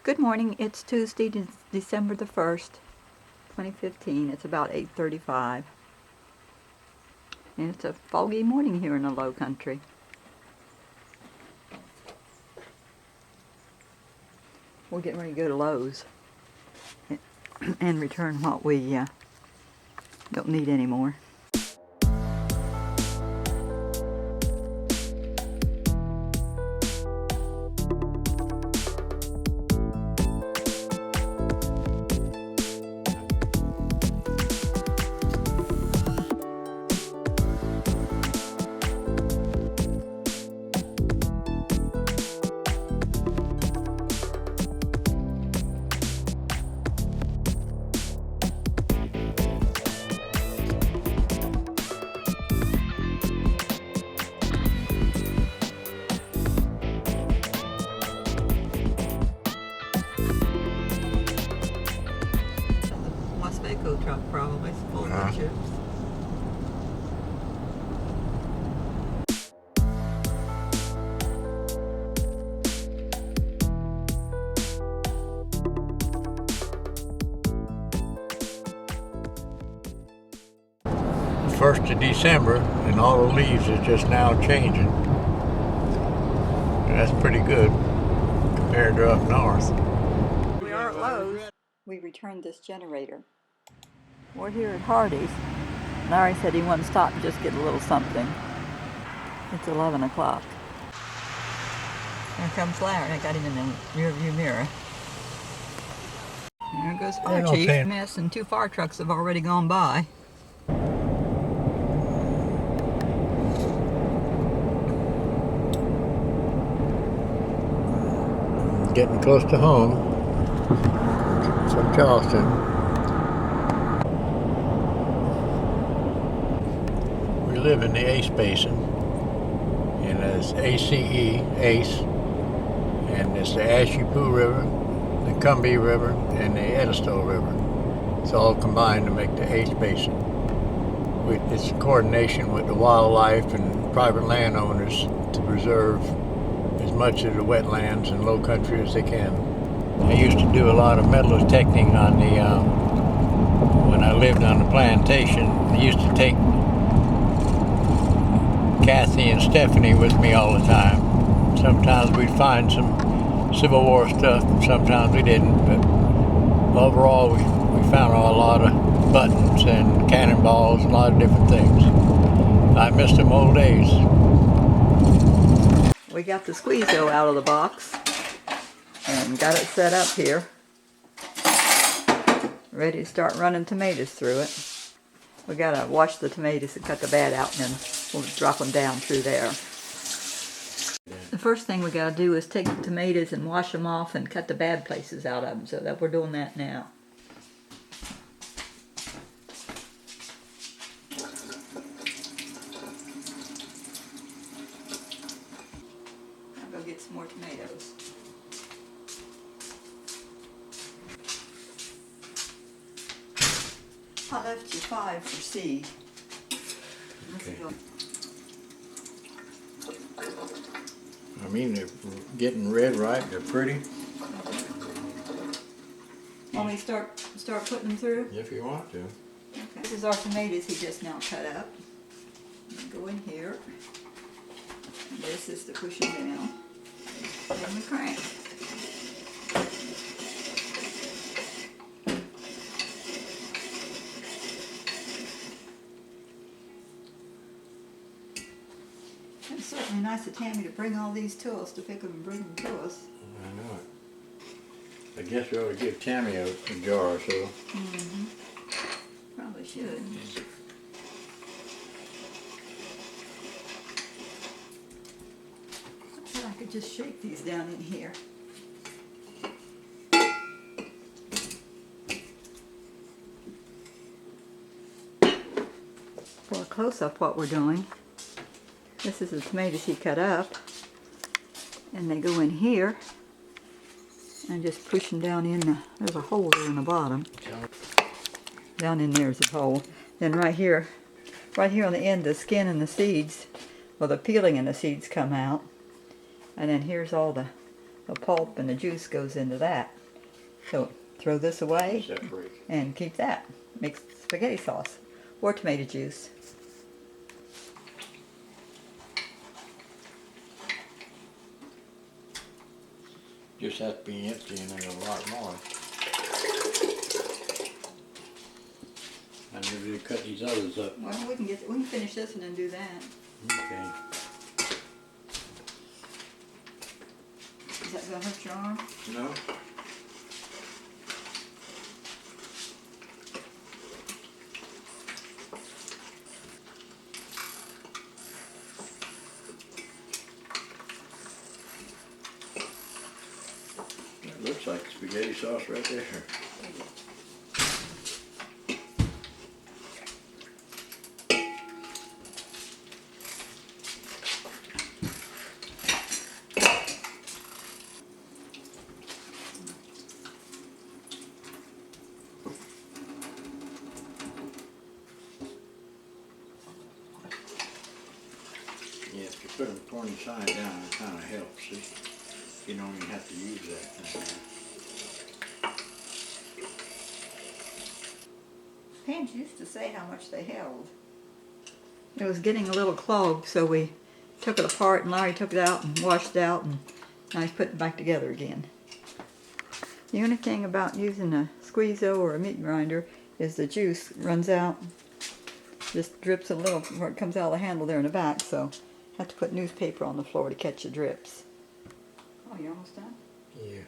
Good morning. It's Tuesday, December the 1st, 2015. It's about 8:35. And it's a foggy morning here in the Low Country. We're getting ready to go to Lowe's and return what we don't need anymore. Truck probably full of chips. First of December and all the leaves are just now changing. That's pretty good compared to up north. We are at Lowe's. We returned this generator. We're here at Hardee's. Larry said he wanted to stop and just get a little something. It's 11 o'clock. Here comes Larry. I got him in the rear view mirror. There goes Fire Chief. Mess, and 2 fire trucks have already gone by. Getting close to home from Charleston. We live in the Ace Basin, and it's ACE, and it's the Ashepoo River, the Combahee River, and the Edisto River. It's all combined to make the Ace Basin. It's a coordination with the wildlife and private landowners to preserve as much of the wetlands and low country as they can. I used to do a lot of metal detecting on the, when I lived on the plantation. I used to take Kathy and Stephanie with me all the time. Sometimes we'd find some Civil War stuff, sometimes we didn't, but overall we found a lot of buttons and cannonballs and a lot of different things. I miss them old days. We got the squeeze-o out of the box and got it set up here. Ready to start running tomatoes through it. We gotta wash the tomatoes and cut the bad out, and then we'll drop them down through there. The first thing we gotta do is take the tomatoes and wash them off and cut the bad places out of them, so that we're doing that now. I'll go get some more tomatoes. I left you 5 for seed. Okay. I mean, they're getting red, right? They're pretty. Want me to start putting them through? If you want to. Okay. This is our tomatoes he just now cut up. Go in here. And this is to push them down. And we crank. It's certainly nice of Tammy to bring all these to us, to pick them and bring them to us. I know it. I guess we ought to give Tammy a jar or so. Mm-hmm. Probably should. I thought I could just shake these down in here. For a close-up, what we're doing. This is the tomatoes he cut up, and they go in here, and just push them down in the, there's a hole there in the bottom. Down in there's a hole. Then right here on the end, the skin and the seeds, well, the peeling and the seeds come out. And then here's all the the pulp and the juice goes into that. So throw this away Separate. and keep that. Makes spaghetti sauce or tomato juice. Just has to be empty and there's a lot more. I never did cut these others up. Well, we can finish this and then do that. Okay. Is that gonna hurt your arm? No? That looks like spaghetti sauce right there. Yeah, if you put them pointing side down, it kind of helps, see? You don't even have to use that thing. Pans used to say how much they held. It was getting a little clogged, so we took it apart and Larry took it out and washed it out, and now he's putting it back together again. The only thing about using a squeezo or a meat grinder is the juice runs out, just drips a little where it comes out of the handle there in the back, so I have to put newspaper on the floor to catch the drips. Oh, you almost done? Yeah.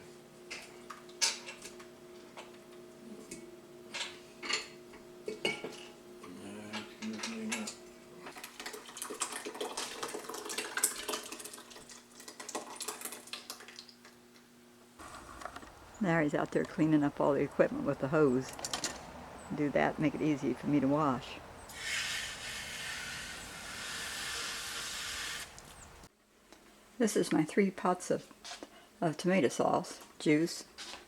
Larry's out there cleaning up all the equipment with the hose. Do that, make it easy for me to wash. This is my 3 pots of tomato sauce, juice,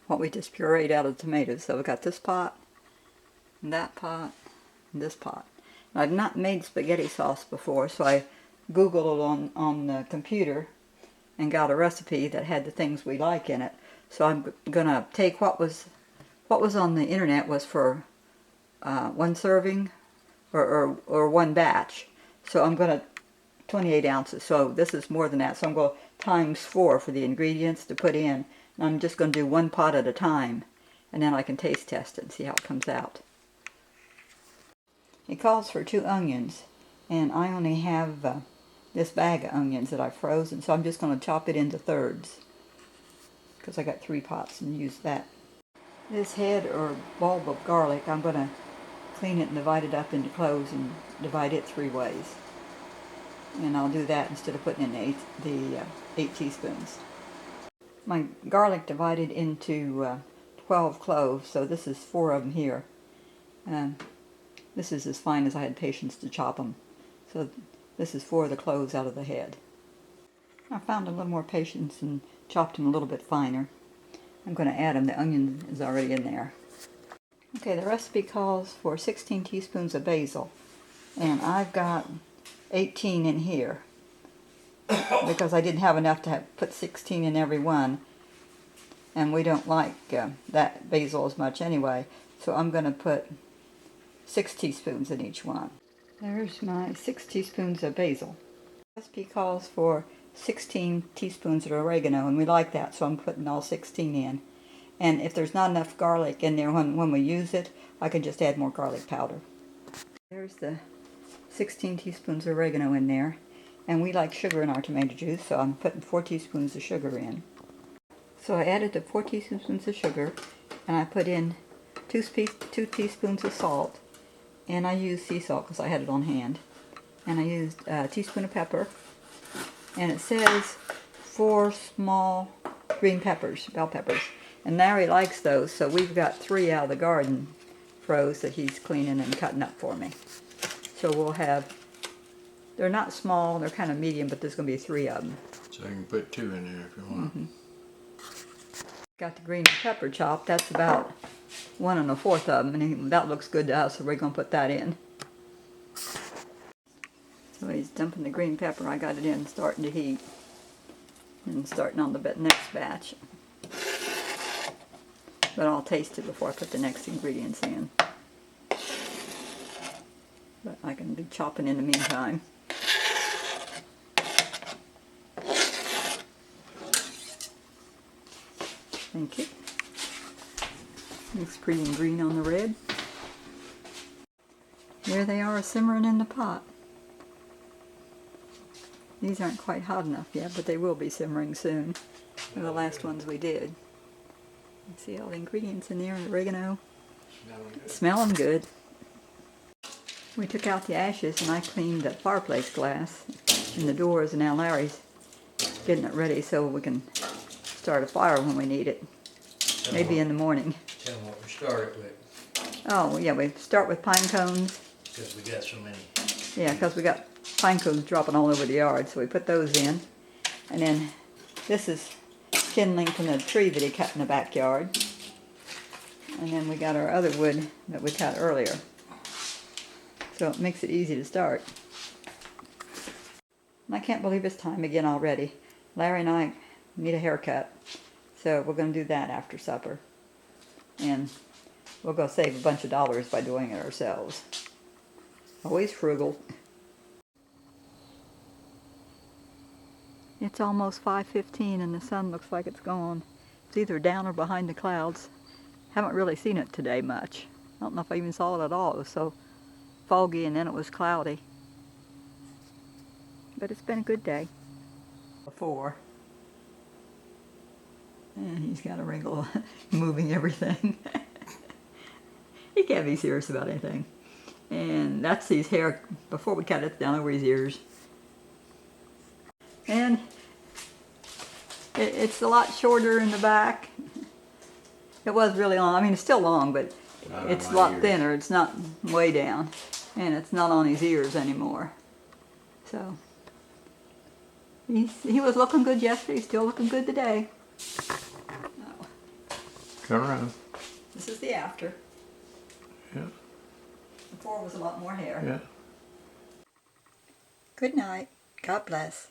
what we just pureed out of the tomatoes. So I've got this pot, and that pot, and this pot. And I've not made spaghetti sauce before, so I Googled it on the computer and got a recipe that had the things we like in it. So I'm gonna take what was on the internet was for 1 serving or 1 batch. So I'm gonna 28 ounces. So this is more than that. So I'm going to times 4 for the ingredients to put in. And I'm just going to do 1 pot at a time, and then I can taste test it and see how it comes out. It calls for 2 onions, and I only have this bag of onions that I've frozen. So I'm just going to chop it into thirds, because I got 3 pots and use that. This head or bulb of garlic, I'm going to clean it and divide it up into cloves and divide it 3 ways. And I'll do that instead of putting in the 8 teaspoons. My garlic divided into 12 cloves, so this is 4 of them here. This is as fine as I had patience to chop them. So this is 4 of the cloves out of the head. I found a little more patience and chopped them a little bit finer. I'm going to add them. The onion is already in there. Okay, the recipe calls for 16 teaspoons of basil, and I've got 18 in here because I didn't have enough to put 16 in every one, and we don't like that basil as much anyway, so I'm going to put 6 teaspoons in each one. There's my 6 teaspoons of basil. The recipe calls for 16 teaspoons of oregano, and we like that, so I'm putting all 16 in. And if there's not enough garlic in there when we use it, I can just add more garlic powder. There's the 16 teaspoons of oregano in there, and we like sugar in our tomato juice, so I'm putting 4 teaspoons of sugar in. So I added the 4 teaspoons of sugar, and I put in 2 teaspoons of salt, and I used sea salt because I had it on hand, and I used a teaspoon of pepper, and it says 4 small green peppers, bell peppers, and Larry likes those, so we've got 3 out of the garden froze that he's cleaning and cutting up for me. So we'll have, they're not small, they're kind of medium, but there's going to be 3 of them. So you can put 2 in there if you want. Got the green pepper chopped, that's about 1 1/4 of them, and that looks good to us, so we're going to put that in. So he's dumping the green pepper, I got it in, starting to heat. and starting on the next batch. But I'll taste it before I put the next ingredients in. But I can be chopping in the meantime. Thank you. Looks pretty and green on the red. There they are simmering in the pot. These aren't quite hot enough yet, but they will be simmering soon. They're the last ones we did. See all the ingredients in there, oregano. Smelling good. We took out the ashes and I cleaned the fireplace glass and the doors, and now Larry's getting it ready so we can start a fire when we need it. Maybe in the morning. Tell them what we started with. Oh, yeah, we start with pine cones. Because we got so many. Yeah, because we got pine cones dropping all over the yard, so we put those in. And then this is kindling from the tree that he cut in the backyard. And then we got our other wood that we cut earlier. So it makes it easy to start. And I can't believe it's time again already. Larry and I need a haircut. So we're going to do that after supper. And we'll go save a bunch of dollars by doing it ourselves. Always frugal. It's almost 5:15 and the sun looks like it's gone. It's either down or behind the clouds. Haven't really seen it today much. I don't know if I even saw it at all. It was so foggy and then it was cloudy. But it's been a good day. Before. And he's got a wrinkle moving everything. He can't be serious about anything. And that's his hair before we cut it down over his ears. And it's a lot shorter in the back. It was really long. I mean, it's still long, but it's a lot thinner. It's not way down. And it's not on his ears anymore. So, he was looking good yesterday. He's still looking good today. Oh. Turn around. This is the after. Yeah. Before was a lot more hair. Yeah. Good night. God bless.